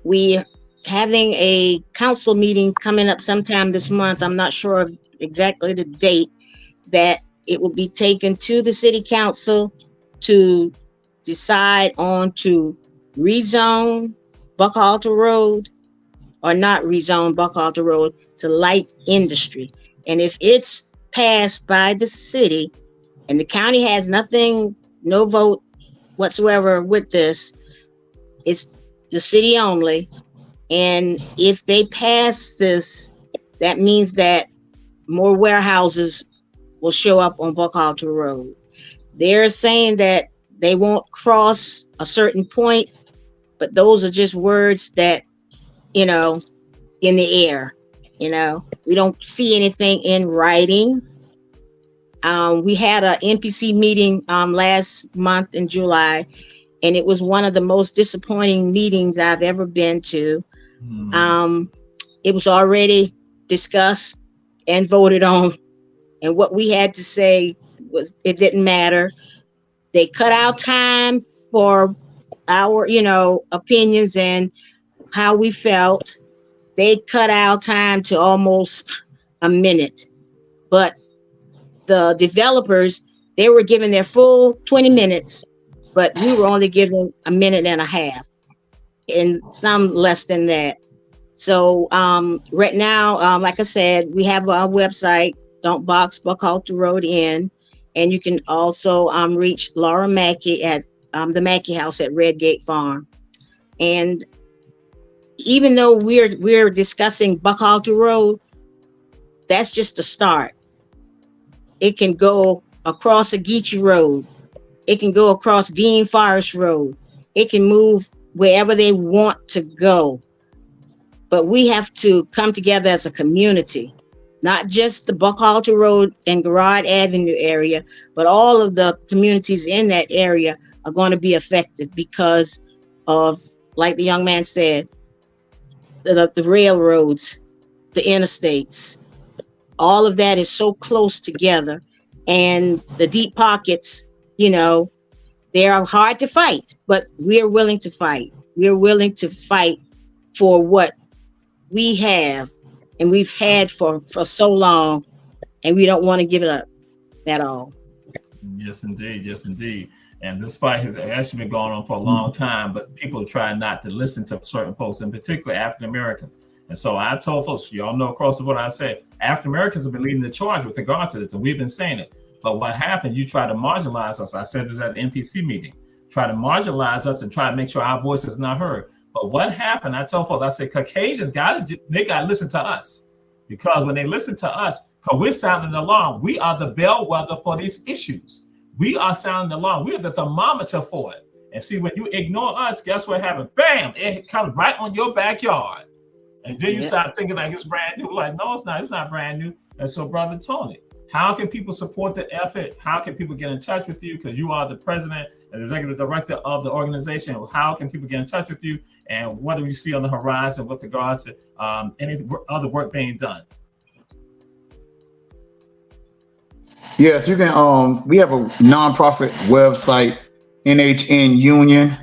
We're having a council meeting coming up sometime this month. I'm not sure of exactly the date, that it will be taken to the city council to decide on to rezone Buckhalter Road or not rezone Buckhalter Road to light industry. And if it's passed by the city, and the county has nothing, no vote whatsoever with this, it's the city only. And if they pass this, that means that more warehouses will show up on Buckhalter Road. They're saying that they won't cross a certain point, but those are just words that, in the air. We don't see anything in writing. We had an NPC meeting last month in July, and it was one of the most disappointing meetings I've ever been to. It was already discussed and voted on, and what we had to say was it didn't matter. They cut out time for our, opinions and how we felt. They cut our time to almost a minute, but the developers, they were given their full 20 minutes, but we were only given a minute and a half, and some less than that. So right now, like I said, we have our website, Don't Box Buckhalter Road Inn, and you can also reach Laura Mackey at the Mackey House at Redgate Farm. And even though we're discussing Buckhalter Road, that's just the start. It can go across Ageechee Road. It can go across Dean Forest Road. It can move wherever they want to go. But we have to come together as a community, not just the Buckhalter Road and Garrard Avenue area, but all of the communities in that area are going to be affected because of, like the young man said, the railroads, the interstates. All of that is so close together, and the deep pockets, they are hard to fight, but we're willing to fight. We're willing to fight for what we have and we've had for so long, and we don't want to give it up at all. Yes, indeed. Yes, indeed. And this fight has actually been going on for a long time, but people try not to listen to certain folks, and particularly African Americans. And so I've told folks, y'all know across the board, I said, African Americans have been leading the charge with regard to this, and we've been saying it. But what happened, you try to marginalize us. I said this at the NPC meeting, try to marginalize us and try to make sure our voice is not heard. But what happened, I told folks, I said, Caucasians got to listen to us, because when they listen to us, because we're sounding the alarm, we are the bellwether for these issues. We are sounding the alarm. We are the thermometer for it. And see, when you ignore us, guess what happens? Bam, it comes right on your backyard. And then you start thinking like it's brand new. Like, no, it's not. It's not brand new. And so, Brother Tony, how can people support the effort? How can people get in touch with you? Because you are the president and executive director of the organization. How can people get in touch with you? And what do you see on the horizon with regards to any other work being done? Yes, you can. We have a nonprofit website, NHN Union.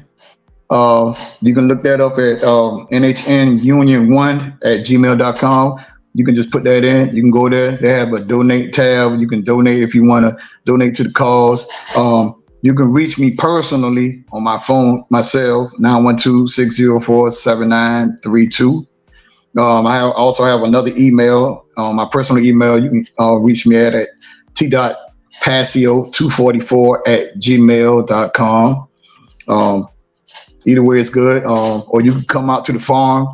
You can look that up at nhnunion1 at gmail.com. You can just put that in. You can go there. They have a donate tab. You can donate if you want to donate to the cause. You can reach me personally on my phone, my cell, 912-604-7932. I also have another email, my personal email. You can reach me at t.passio244 at gmail.com. Either way is good. Or you can come out to the farm,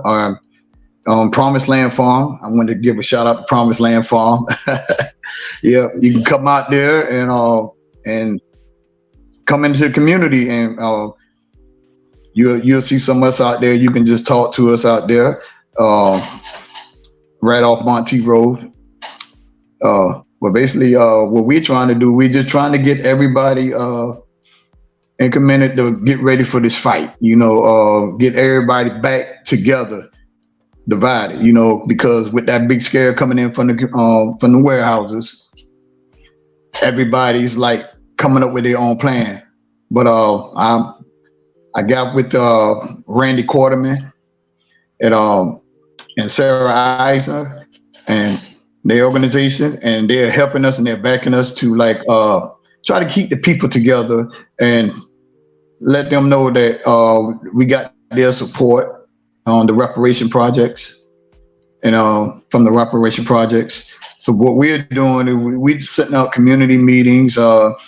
Promised Land Farm. I want to give a shout out to Promised Land Farm. Yeah, you can come out there and come into the community, and you'll see some of us out there. You can just talk to us out there, right off Monte Road. But basically, what we're trying to do, we're just trying to get everybody incremented to get ready for this fight. Get everybody back together, divided. Because with that big scare coming in from the warehouses, everybody's like coming up with their own plan. But I got with Randy Quarterman and Sarah Eisner and their organization, and they're helping us and they're backing us to try to keep the people together and let them know that we got their support on the reparation projects and from the reparation projects. So what we're doing is we're setting up community meetings, like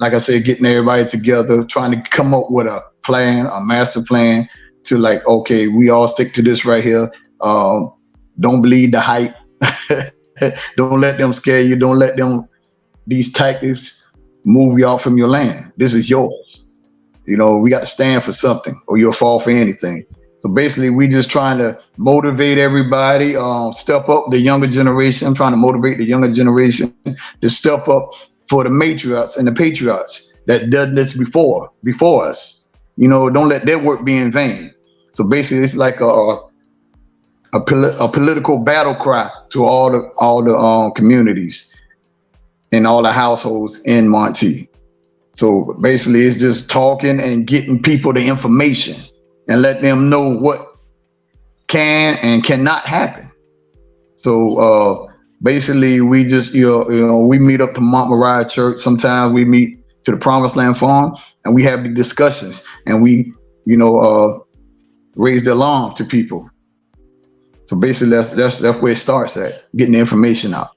I said, getting everybody together, trying to come up with a plan, a master plan to okay, we all stick to this right here. Don't believe the hype. Don't let them scare you. Don't let these tactics move you off from your land. This is yours. We got to stand for something or you'll fall for anything. So basically, we just trying to motivate everybody, step up the younger generation. I'm trying to motivate the younger generation to step up for the matriarchs and the patriots that done this before us. Don't let their work be in vain. So basically, it's like a political battle cry to all the communities and all the households in Monte. So basically, it's just talking and getting people the information and let them know what can and cannot happen. So basically, we just we meet up to Mount Moriah Church. Sometimes we meet to the Promised Land Farm, and we have the discussions, and we raise the alarm to people. So basically, that's where it starts at, getting the information out.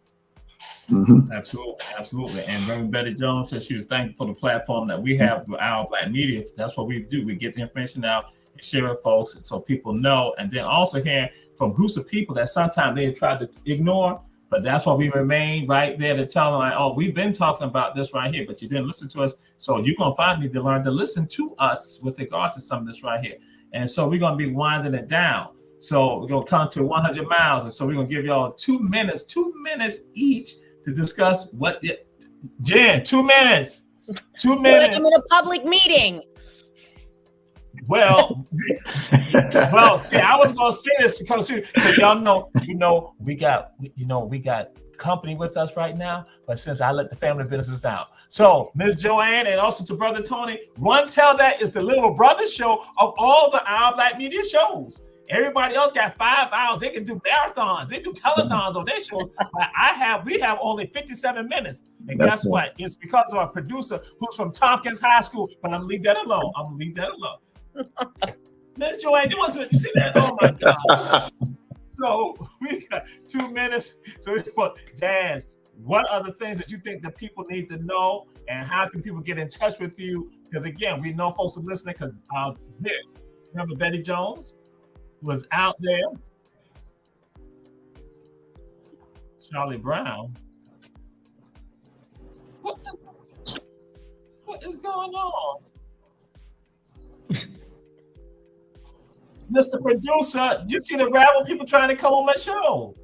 Mm-hmm. Absolutely. And Reverend Betty Jones said she was thankful for the platform that we have through Our Black Media. That's what we do. We get the information out and share it, folks, so people know. And then also hearing from groups of people that sometimes they try to ignore, but that's why we remain right there to tell them, oh, we've been talking about this right here, but you didn't listen to us. So you're going to find me to learn to listen to us with regard to some of this right here. And so we're going to be winding it down. So we're going to come to 100 miles. And so we're going to give y'all 2 minutes each to discuss Jen, 2 minutes. 2 minutes. I'm in a public meeting. Well, see, I was going to say this because y'all know, we got company with us right now, but since I let the family business out. So Ms. Joanne and also to Brother Tony, Run Tell That is the little brother show of all the Our Black Media shows. Everybody else got 5 hours. They can do marathons. They do telethons on their shows. But we have only 57 minutes. And guess what? It's because of our producer who's from Tompkins High School. But I'm gonna leave that alone. Miss Joanne, you see that? Oh my God. So we got 2 minutes. So Jazz, what are the things that you think that people need to know, and how can people get in touch with you? Because again, we know folks are listening. Because remember Betty Jones was out there. Charlie Brown. What is going on? Mr. Producer, you see the rabble people trying to come on my show.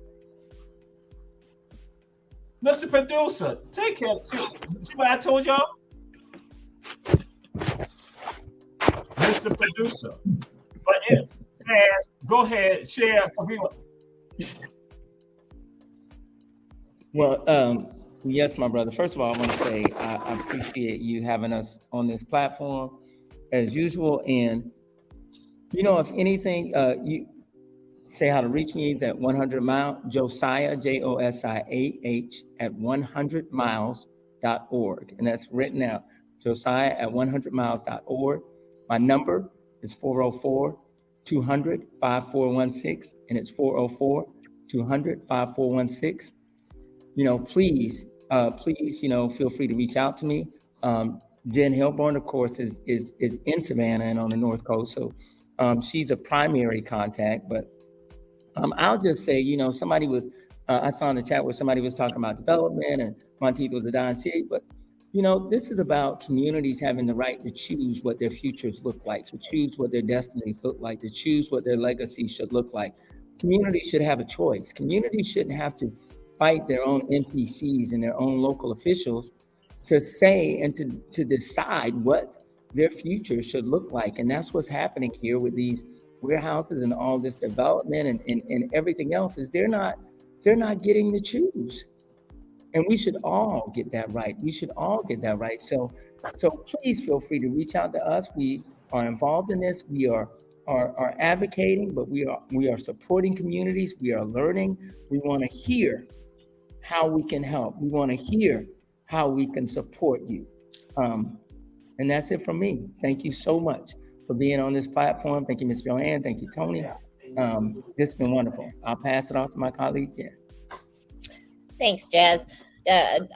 Mr. Producer, take care. See what I told y'all? Mr. Producer. But go ahead, share. Well, Yes, my brother. First of all, I want to say I appreciate you having us on this platform as usual. And, you know, if anything, you say how to reach me is at 100 Mile, Josiah, Josiah, at 100miles.org. And that's written out, Josiah at 100miles.org. My number is 404-200-5416, and it's 404-200-5416. You know, please, you know, feel free to reach out to me. Jen Hilborn, of course, is in Savannah and on the North Coast. So she's a primary contact, but I'll just say, you know, somebody was, I saw in the chat where somebody was talking about development and Monteith was the dying city, but, you know, this is about communities having the right to choose what their futures look like, to choose what their destinies look like, to choose what their legacy should look like. Communities should have a choice. Communities shouldn't have to fight their own NPCs and their own local officials to say and to decide what their future should look like. And that's what's happening here with these warehouses and all this development and everything else is they're not getting to choose. And we should all get that right. We should all get that right. So please feel free to reach out to us. We are involved in this. We are advocating, but we are supporting communities. We are learning. We want to hear how we can help. We want to hear how we can support you. And that's it from me. Thank you so much for being on this platform. Thank you, Ms. Joanne. Thank you, Tony. This has been wonderful. I'll pass it off to my colleague, Jen. Thanks, Jazz.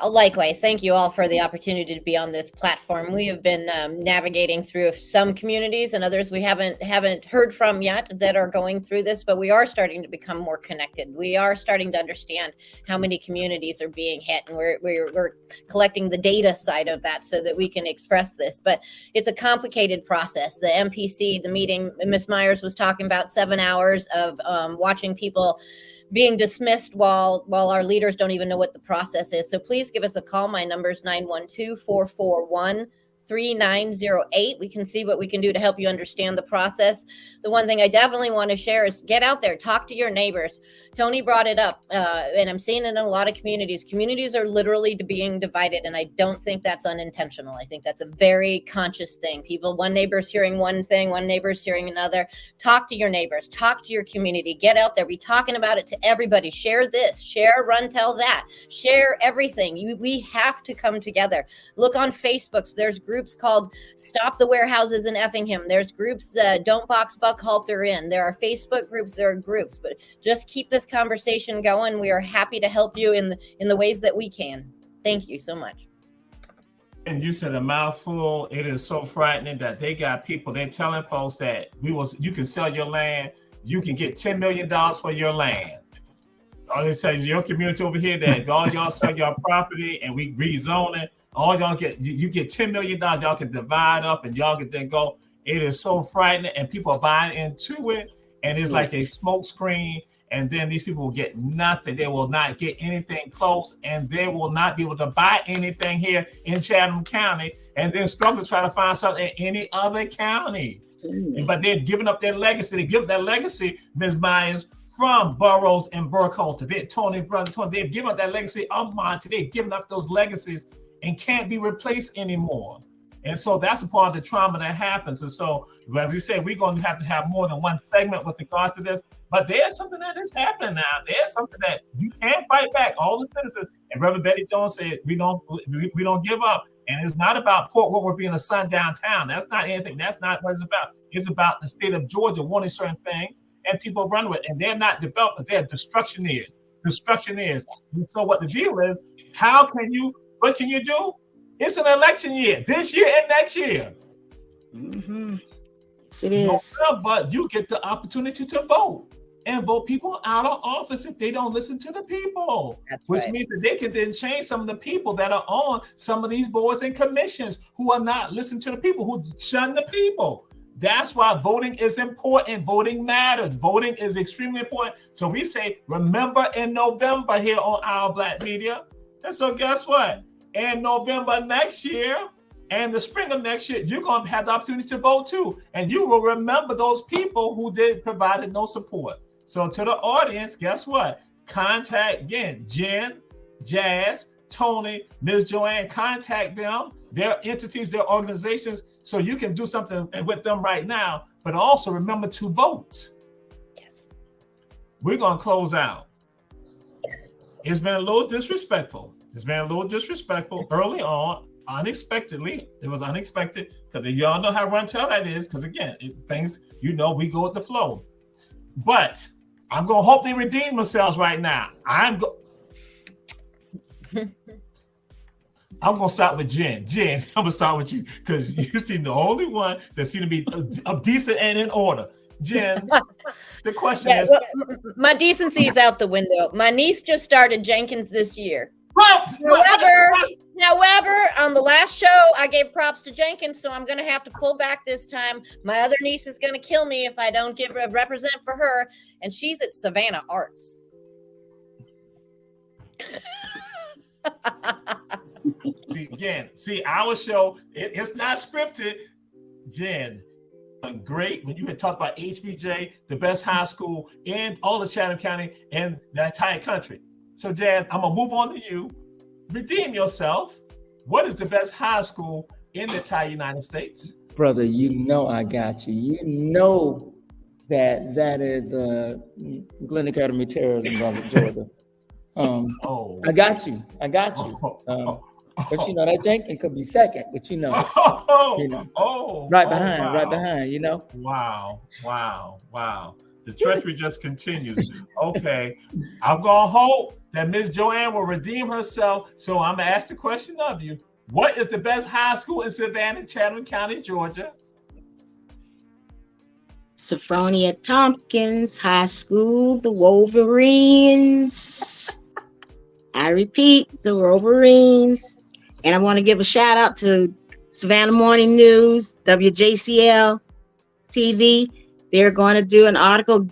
Likewise, thank you all for the opportunity to be on this platform. We have been navigating through some communities and others we haven't heard from yet that are going through this, but we are starting to become more connected. We are starting to understand how many communities are being hit, and we're collecting the data side of that so that we can express this. But it's a complicated process. The MPC, the meeting, Ms. Myers was talking about 7 hours of watching people being dismissed while our leaders don't even know what the process is. So please give us a call. My number is 912-441-3908. We can see what we can do to help you understand the process. The one thing I definitely want to share is get out there, talk to your neighbors. Tony brought it up, and I'm seeing it in a lot of communities. Communities are literally being divided, and I don't think that's unintentional. I think that's a very conscious thing. One neighbor's hearing one thing, one neighbor's hearing another. Talk to your neighbors, talk to your community, get out there, be talking about it to everybody. Share this, share, run, tell that, share everything. We have to come together. Look on Facebook. There's groups called Stop the Warehouses in Effingham. There's groups, Don't Box Buckhalter In. There are Facebook groups, there are groups, but just keep this conversation going. We are happy to help you in the ways that we can. Thank you so much. And you said a mouthful. It is so frightening that they got people, they're telling folks that you can sell your land, you can get $10 million for your land. Or it says your community over here that all y'all sell your property and we rezone it. All y'all you get $10 million, y'all can divide up and y'all can then go. It is so frightening, and people are buying into it, and it's like a smoke screen. And then these people will get nothing. They will not get anything close, and they will not be able to buy anything here in Chatham County, and then struggle to try to find something in any other county. But they're giving up their legacy. They give that legacy, Ms. Myers, from Burroughs and Burkhalter. Tony, they've given up that legacy of Monty. They've given up those legacies and can't be replaced anymore. And so that's a part of the trauma that happens. And so, like we say, we're going to have more than one segment with regard to this. But there's something that is happening now. There's something that you can't fight back. All the citizens, and Reverend Betty Jones said, we don't give up. And it's not about Port Woodward being a sundown town. That's not anything. That's not what it's about. It's about the state of Georgia wanting certain things, and people run with it. And they're not developers. They're destructioneers. And so what the deal is, what can you do? It's an election year, this year and next year. Mm-hmm. Yes, it is. But you get the opportunity to vote and vote people out of office if they don't listen to the people. Which means that they can then change some of the people that are on some of these boards and commissions who are not listening to the people, who shun the people. That's why voting is important. Voting matters. Voting is extremely important. So we say, remember in November here on Our Black Media. And so guess what? In November next year and the spring of next year, you're going to have the opportunity to vote too. And you will remember those people who provided no support. So to the audience, guess what? Contact again, Jen, Jazz, Tony, Ms. Joanne, contact them, their entities, their organizations, so you can do something with them right now. But also remember to vote. Yes. We're going to close out. It's been a little disrespectful. Early on, unexpectedly. It was unexpected because y'all know how Run Tell that is. Because again, things, we go with the flow. But I'm going to hope they redeem themselves right now. I'm going to start with Jen. Jen, I'm going to start with you because you seem the only one that seem to be decent and in order. Jen, the question is... My decency is out the window. My niece just started Jenkins this year. However, on the last show, I gave props to Jenkins, so I'm going to have to pull back this time. My other niece is going to kill me if I don't represent for her, and she's at Savannah Arts. See, our show, it's not scripted. Jen, great when you had talked about HBJ, the best high school in all of Chatham County and the entire country. So, Jazz, I'm going to move on to you. Redeem yourself. What is the best high school in the entire United States? Brother, you know I got you. You know that is Glenn Academy Terrorism, Brunswick, Georgia. I got you. But you know that Jenkins could be second. But right behind. You know. Wow. The treachery just continues. Okay, I'm gonna hope that Ms. Joanne will redeem herself. So I'm gonna ask the question of you: what is the best high school in Savannah, Chatham County, Georgia? Sophronia Tompkins High School, the Wolverines. I repeat, the Wolverines. And I want to give a shout out to Savannah Morning News, WJCL TV. They're going to do an article.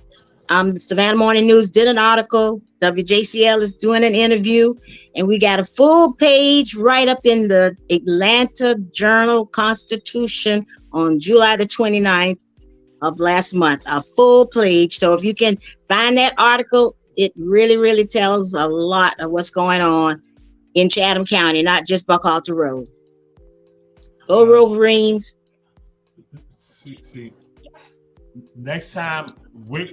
Savannah Morning News did an article. WJCL is doing an interview. And we got a full page right up in the Atlanta Journal-Constitution on July the 29th of last month. A full page. So if you can find that article, it really, really tells a lot of what's going on in Chatham County, not just Buckhalter Road. Go Wolverines. See. Next time we're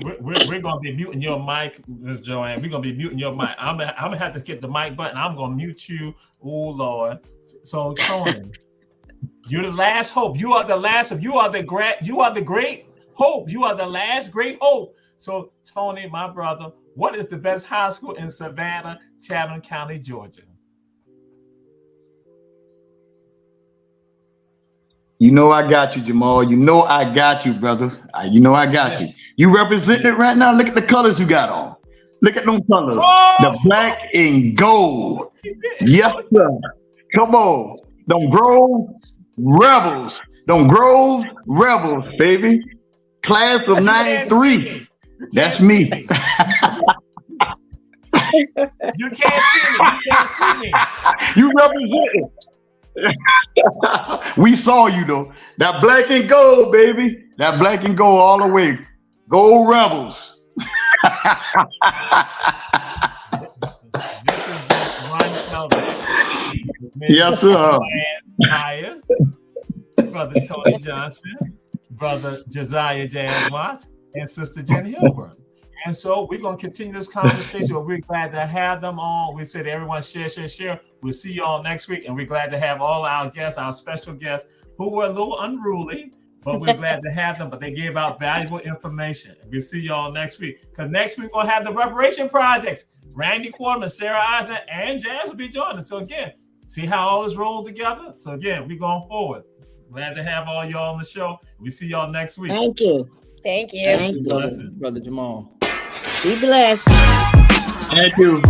gonna be muting your mic, Ms. Joanne. We're gonna be muting your mic. I'm gonna have to get the mic button. I'm gonna mute you. Oh Lord. So Tony, you're the last hope. You are the last hope. You are the great hope. You are the last great hope. So Tony, my brother, what is the best high school in Savannah, Chatham County, Georgia? You know I got you, Jamal. You know I got you, brother. You know I got you. You represent it right now. Look at the colors you got on. Look at them colors. Oh! The black and gold. Yes, sir. Come on. Them Grove Rebels. Baby. Class of 93. That's me. You can't see me. You represent it. We saw you though. That black and gold, baby. That black and gold all the way. Go Rebels. This is Run Tell That. Yes, sir. Myers, Brother Tony Johnson, Brother Josiah Jazz Watts, and Sister Jen Hilburn. And so we're going to continue this conversation. We're glad to have them on. We said everyone share. We'll see you all next week. And we're glad to have all our guests, our special guests, who were a little unruly, but we're glad to have them. But they gave out valuable information. We'll see you all next week. Because next week we're going to have the reparation projects. Randy Quarterman, Sarah Eisen, and Jazz will be joining. So again, see how all this rolled together? So again, we're going forward. Glad to have all y'all on the show. We see y'all next week. Thank you. Thank you. Thank you. Brother Jamal. Be blessed. Thank you.